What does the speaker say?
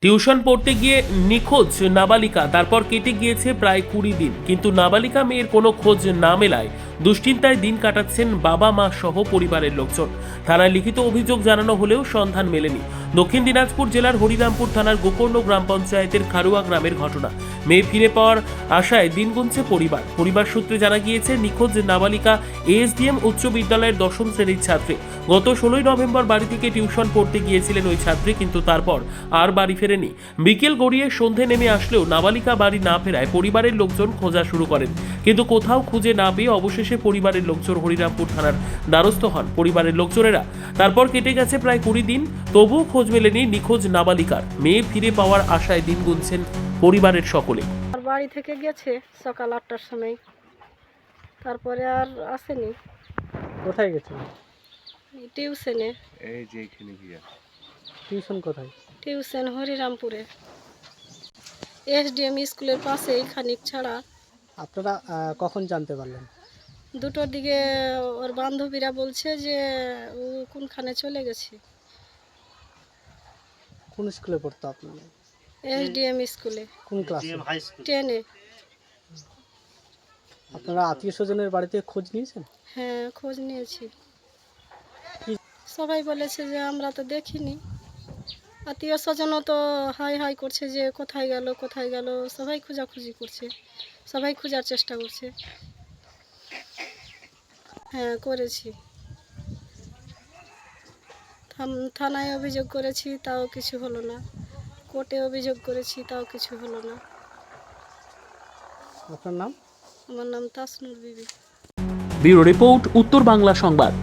Tuition পড়তে গিয়ে নিখোঁজ নাবালিকা, তারপর কেটে গিয়েছে প্রায় 20 দিন, কিন্তু নাবালিকা মেয়ের কোনো খোঁজ না মেলায় দুশ্চিন্তায় দিন কাটাচ্ছেন বাবা মা সহ পরিবারের লোকজন। থানায় লিখিত অভিযোগ জানানো হলেও সন্ধান মেলেনি। দক্ষিণ দিনাজপুর জেলার হরিরামপুর থানার গোকর্ণ গ্রাম পঞ্চায়েতের খারুয়া গ্রামের ঘটনা। মেয়ে ফিরে পাওয়ার আশায় দিন গুনছে পরিবার সূত্রে জানা গিয়েছে, নিখোঁজ নাবালিকা এএসডিএম উচ্চ বিদ্যালয়ের 10ম শ্রেণীর ছাত্রী। গত 16ই নভেম্বর বাড়ি থেকে টিউশন পড়তে গিয়েছিলেন ওই ছাত্রী, কিন্তু তারপর আর বাড়ি ফেরেনি। বিকেল গড়িয়ে সন্ধে নেমে আসলেও নাবালিকা বাড়ি না ফেরায় পরিবারের লোকজন খোঁজা শুরু করেন, কিন্তু কোথাও খুঁজে না পেয়ে অবশেষে পরিবারের লোকজন হরিরামপুর থানার দ্বারস্থ হন পরিবারের লোকজনেরা। তারপর কেটে গেছে প্রায় 20 দিন, তবুও খোঁজ মেলেনি নিখোঁজ নাবালিকার। মেয়ে ফিরে পাওয়ার আশায় দিন গুনছেন পরিবারের সকলে। আর বাড়ি থেকে গেছে সকাল 8টার সময়, তারপরে আর আসেনি। কোথায় গেছিল? টিউশনে। এই যে এখানে গিয়া টিউশন কোথায়? টিউশন হরিরামপুরে, এসডিএম স্কুলের পাশেই খানিক ছাড়া। আপনারা কখন জানতে পারলেন? 2টোর দিকে ওর বান্ধবীরা বলছে যে ও কোনখানে চলে গেছে। কোন স্কুলে পড়তো আপনারা? এসডিএম স্কুলে, কোন ক্লাসে? 10-এ। আপনারা আত্মীয় স্বজনের বাড়িতে খোঁজ নিয়েছেন? হ্যাঁ, খোঁজ নিয়েছি। সবাই বলেছে যে আমরা তো দেখিনি। আত্মীয় স্বজনও তো হাই হাই করছে যে কোথায় গেল কোথায় গেল, সবাই খোঁজাখুঁজি করছে, সবাই খোঁজার চেষ্টা করছে। হ্যাঁ, করেছি। থানায় অভিযোগ করেছি, তাও কিছু হলো না। কোর্টে অভিযোগ করেছি, তাও কিছু হলো না। আপনার নাম? আমার নাম তাসনুর বিবি। ব্যুরো রিপোর্ট, উত্তর বাংলা সংবাদ।